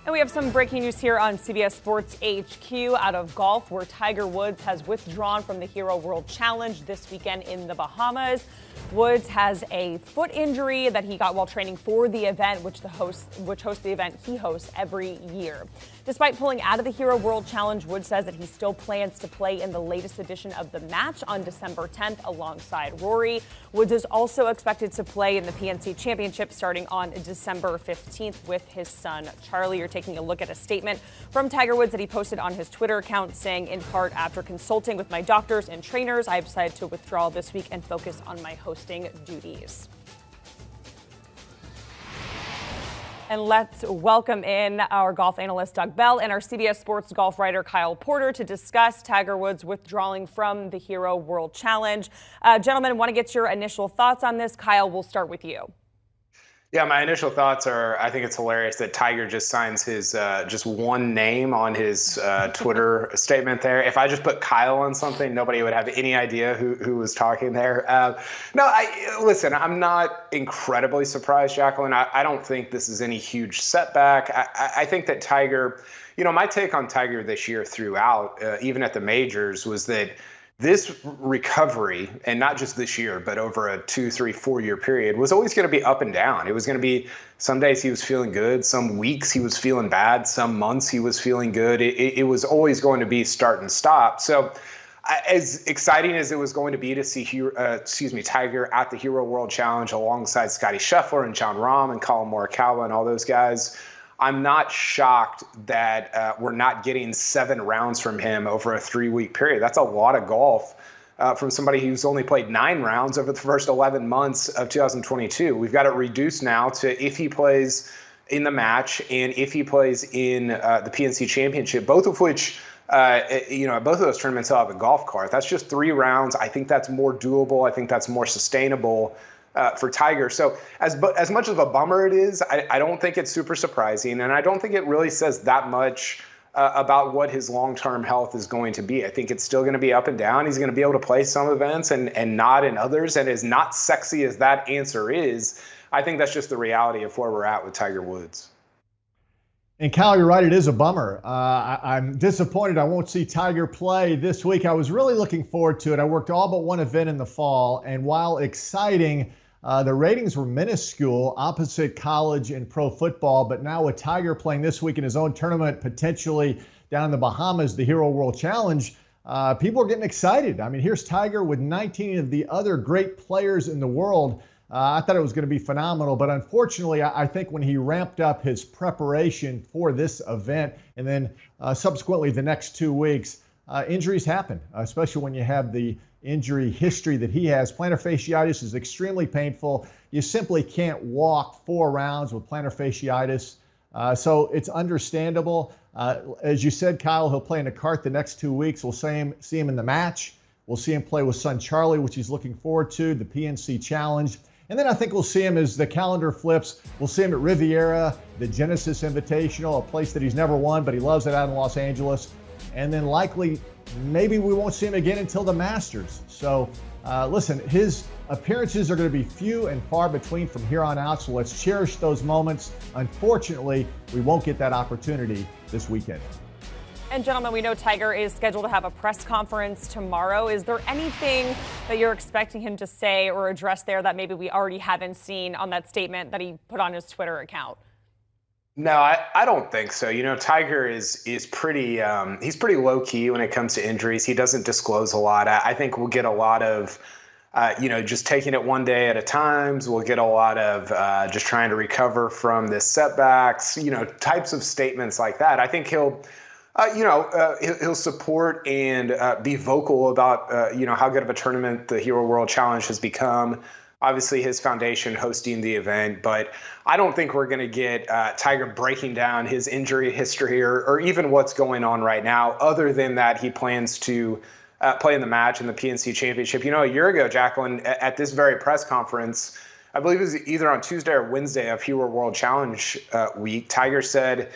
And we have some breaking news here on CBS Sports HQ out of golf, where Tiger Woods has withdrawn from the Hero World Challenge this weekend in the Bahamas. Woods has a foot injury that he got while training for the event, which hosts the event he hosts every year. Despite pulling out of the Hero World Challenge, Woods says that he still plans to play in the latest edition of the match on December 10th alongside Rory. Woods is also expected to play in the PNC Championship starting on December 15th with his son, Charlie. You're taking a look at a statement from Tiger Woods that he posted on his Twitter account saying, in part, after consulting with my doctors and trainers, I have decided to withdraw this week and focus on my hosting duties. And let's welcome in our golf analyst, Doug Bell, and our CBS Sports golf writer, Kyle Porter, to discuss Tiger Woods withdrawing from the Hero World Challenge. Gentlemen, I want to get your initial thoughts on this. Kyle, we'll start with you. Yeah, my initial thoughts are, I think it's hilarious that Tiger just signs his just one name on his Twitter statement there. If I just put Kyle on something, nobody would have any idea who was talking there. Listen, I'm not incredibly surprised, Jacqueline. I don't think this is any huge setback. I think that Tiger, my take on Tiger this year throughout, even at the majors, was that this recovery, and not just this year, but over a 2, 3, 4-year period, was always going to be up and down. It was going to be some days he was feeling good, some weeks he was feeling bad, some months he was feeling good. It was always going to be start and stop. So as exciting as it was going to be to see Tiger at the Hero World Challenge alongside Scottie Scheffler and Jon Rahm and Collin Morikawa and all those guys, I'm not shocked that we're not getting 7 rounds from him over a 3-week period. That's a lot of golf from somebody who's only played 9 rounds over the first 11 months of 2022. We've got it reduced now to if he plays in the match and if he plays in the PNC Championship, both of which, both of those tournaments will have a golf cart. That's just 3 rounds. I think that's more doable. I think that's more sustainable for Tiger. So as much of a bummer it is, I don't think it's super surprising, and I don't think it really says that much about what his long-term health is going to be. I think it's still going to be up and down. He's going to be able to play some events and not in others, and as not sexy as that answer is, I think that's just the reality of where we're at with Tiger Woods. And Kyle, you're right, it is a bummer. I'm disappointed I won't see Tiger play this week. I was really looking forward to it. I worked all but one event in the fall, and while exciting, the ratings were minuscule opposite college and pro football, but now with Tiger playing this week in his own tournament, potentially down in the Bahamas, the Hero World Challenge, people are getting excited. I mean, here's Tiger with 19 of the other great players in the world. I thought it was going to be phenomenal, but unfortunately, I think when he ramped up his preparation for this event and then subsequently the next 2 weeks, injuries happen, especially when you have the injury history that he has. Plantar fasciitis is extremely painful. You simply can't walk 4 rounds with plantar fasciitis. So it's understandable. As you said, Kyle, he'll play in a cart the next 2 weeks. We'll see him in the match. We'll see him play with son Charlie, which he's looking forward to, the PNC Challenge. And then I think we'll see him as the calendar flips. We'll see him at Riviera, the Genesis Invitational, a place that he's never won, but he loves it out in Los Angeles. And then likely, maybe we won't see him again until the Masters. So listen, his appearances are going to be few and far between from here on out. So let's cherish those moments. Unfortunately, we won't get that opportunity this weekend. And gentlemen, we know Tiger is scheduled to have a press conference tomorrow. Is there anything that you're expecting him to say or address there that maybe we already haven't seen on that statement that he put on his Twitter account? No, I don't think so. Tiger is pretty he's pretty low key when it comes to injuries. He doesn't disclose a lot. I think we'll get a lot of just taking it one day at a time. We'll get a lot of just trying to recover from the setbacks. Types of statements like that. I think he'll support and be vocal about how good of a tournament the Hero World Challenge has become. Obviously, his foundation hosting the event, but I don't think we're going to get Tiger breaking down his injury history or even what's going on right now, other than that he plans to play in the match in the PNC Championship. A year ago, Jacqueline, at this very press conference, I believe it was either on Tuesday or Wednesday of Hero World Challenge week, Tiger said,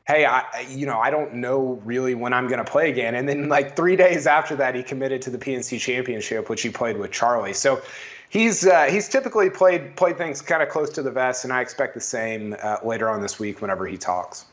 hey, I don't know really when I'm going to play again. And then 3 days after that, he committed to the PNC Championship, which he played with Charlie. So he's typically played things kind of close to the vest, and I expect the same later on this week whenever he talks.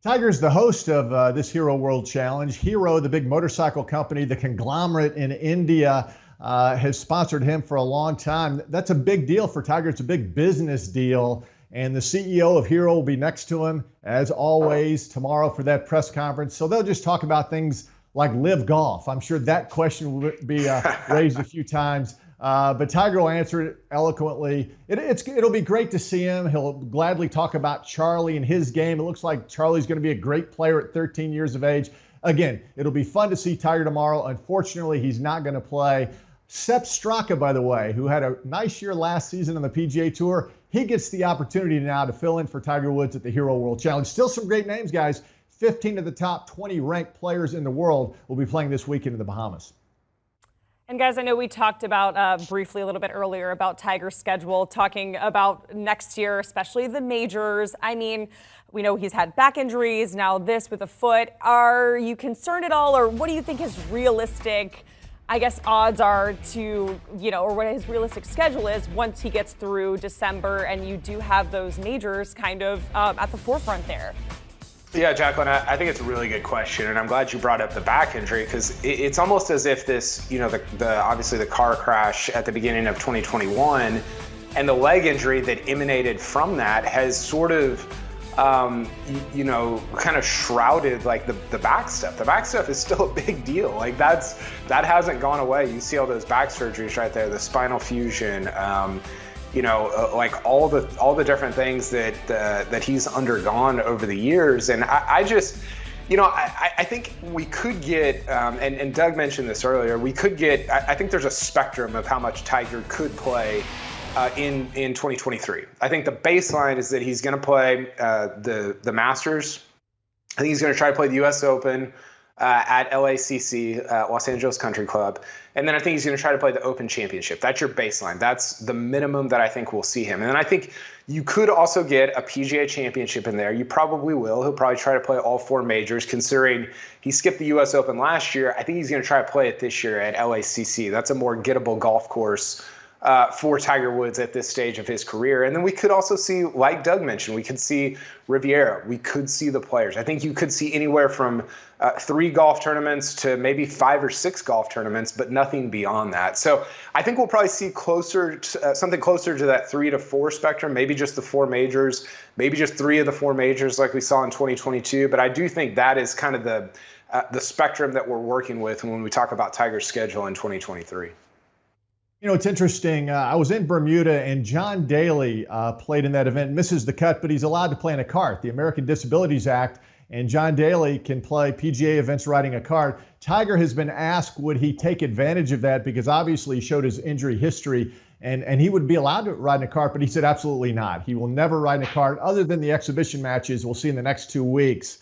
Tiger's the host of this Hero World Challenge. Hero, the big motorcycle company, the conglomerate in India, has sponsored him for a long time. That's a big deal for Tiger. It's a big business deal. And the CEO of Hero will be next to him, as always, tomorrow for that press conference. So they'll just talk about things like live golf. I'm sure that question will be raised a few times. But Tiger will answer it eloquently. It'll be great to see him. He'll gladly talk about Charlie and his game. It looks like Charlie's going to be a great player at 13 years of age. Again, it'll be fun to see Tiger tomorrow. Unfortunately, he's not going to play. Sepp Straka, by the way, who had a nice year last season on the PGA Tour, he gets the opportunity now to fill in for Tiger Woods at the Hero World Challenge. Still some great names, guys. 15 of the top 20 ranked players in the world will be playing this weekend in the Bahamas. And guys, I know we talked about briefly a little bit earlier about Tiger's schedule, talking about next year, especially the majors. I mean, we know he's had back injuries, now this with a foot. Are you concerned at all, or what do you think his realistic, I guess, odds are to, or what his realistic schedule is once he gets through December and you do have those majors kind of at the forefront there? Yeah, Jacqueline, I think it's a really good question, and I'm glad you brought up the back injury because it's almost as if this, obviously the car crash at the beginning of 2021 and the leg injury that emanated from that has sort of, kind of shrouded like the back stuff. The back stuff is still a big deal. Like that hasn't gone away. You see all those back surgeries right there, the spinal fusion. Like all the different things that he's undergone over the years. And I just, I think we could get, and Doug mentioned this earlier, I think there's a spectrum of how much Tiger could play in 2023. I think the baseline is that he's going to play the Masters. I think he's going to try to play the U.S. Open at LACC, Los Angeles Country Club. And then I think he's going to try to play the Open Championship. That's your baseline. That's the minimum that I think we'll see him. And then I think you could also get a PGA Championship in there. You probably will. He'll probably try to play all four majors, considering he skipped the U.S. Open last year. I think he's going to try to play it this year at LACC. That's a more gettable golf course for Tiger Woods at this stage of his career. And then we could also see, like Doug mentioned, we could see Riviera. We could see the players. I think you could see anywhere from 3 golf tournaments to maybe 5 or 6 golf tournaments, but nothing beyond that. So I think we'll probably see something closer to that 3 to 4 spectrum, maybe just the 4 majors, maybe just 3 of the 4 majors like we saw in 2022. But I do think that is kind of the spectrum that we're working with when we talk about Tiger's schedule in 2023. It's interesting. I was in Bermuda, and John Daly played in that event, misses the cut, but he's allowed to play in a cart, the American Disabilities Act, and John Daly can play PGA events riding a cart. Tiger has been asked, would he take advantage of that, because obviously he showed his injury history, and he would be allowed to ride in a cart, but he said absolutely not. He will never ride in a cart other than the exhibition matches we'll see in the next 2 weeks.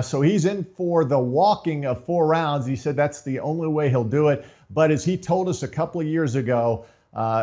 So he's in for the walking of 4 rounds. He said that's the only way he'll do it. But as he told us a couple of years ago,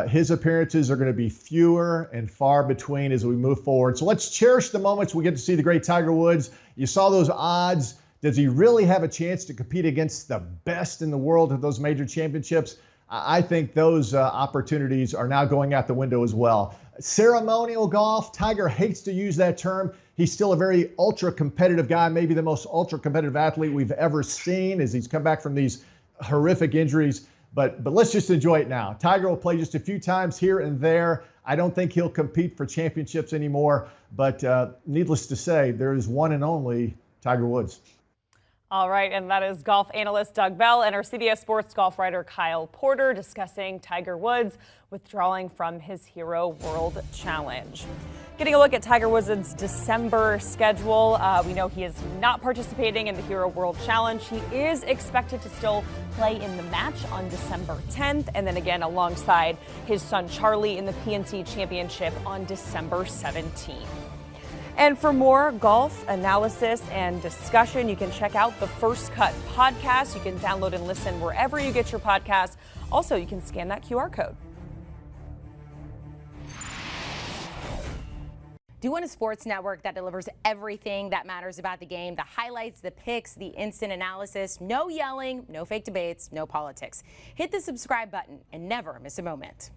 his appearances are going to be fewer and far between as we move forward. So let's cherish the moments we get to see the great Tiger Woods. You saw those odds. Does he really have a chance to compete against the best in the world at those major championships? I think those opportunities are now going out the window as well. Ceremonial golf, Tiger hates to use that term. He's still a very ultra-competitive guy, maybe the most ultra-competitive athlete we've ever seen as he's come back from these horrific injuries. But let's just enjoy it now. Tiger will play just a few times here and there. I don't think he'll compete for championships anymore. But needless to say, there is one and only Tiger Woods. All right, and that is golf analyst Doug Bell and our CBS Sports golf writer Kyle Porter discussing Tiger Woods withdrawing from his Hero World Challenge. Getting a look at Tiger Woods' December schedule. We know he is not participating in the Hero World Challenge. He is expected to still play in the match on December 10th, and then again alongside his son Charlie in the PNC Championship on December 17th. And for more golf analysis and discussion, you can check out the First Cut podcast. You can download and listen wherever you get your podcasts. Also, you can scan that QR code. Do you want a sports network that delivers everything that matters about the game? The highlights, the picks, the instant analysis, no yelling, no fake debates, no politics. Hit the subscribe button and never miss a moment.